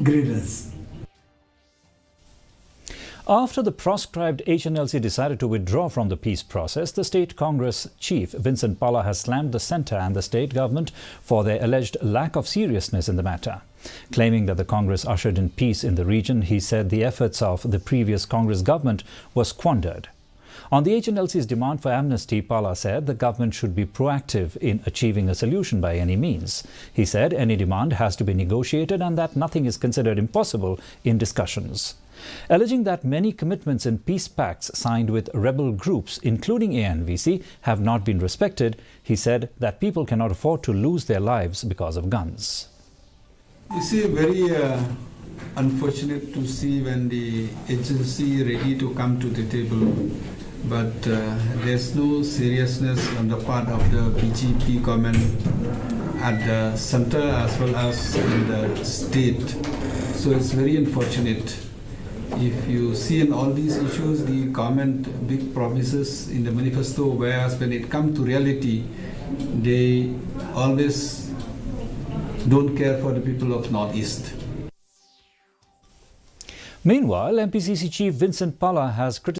grievance. After the proscribed Hnlc decided to withdraw from the peace process, the state Congress chief Vincent Palla has slammed the centre and the state government for their alleged lack of seriousness in the matter. Claiming that the Congress ushered in peace in the region, he said the efforts of the previous Congress government were squandered. On the Hnlc's demand for amnesty, Palla said the government should be proactive in achieving a solution by any means. He said any demand has to be negotiated and that nothing is considered impossible in discussions. Alleging that many commitments in peace pacts signed with rebel groups, including Hnlc, have not been respected, he said that people cannot afford to lose their lives because of guns. You see, very unfortunate to see when the agency ready to come to the table, but there's no seriousness on the part of the BJP government at the center as well as in the state. So it's very unfortunate. If you see in all these issues, the government big promises in the manifesto, whereas when it comes to reality, they always don't care for the people of Northeast. Meanwhile, MPCC chief Vincent Palla has criticized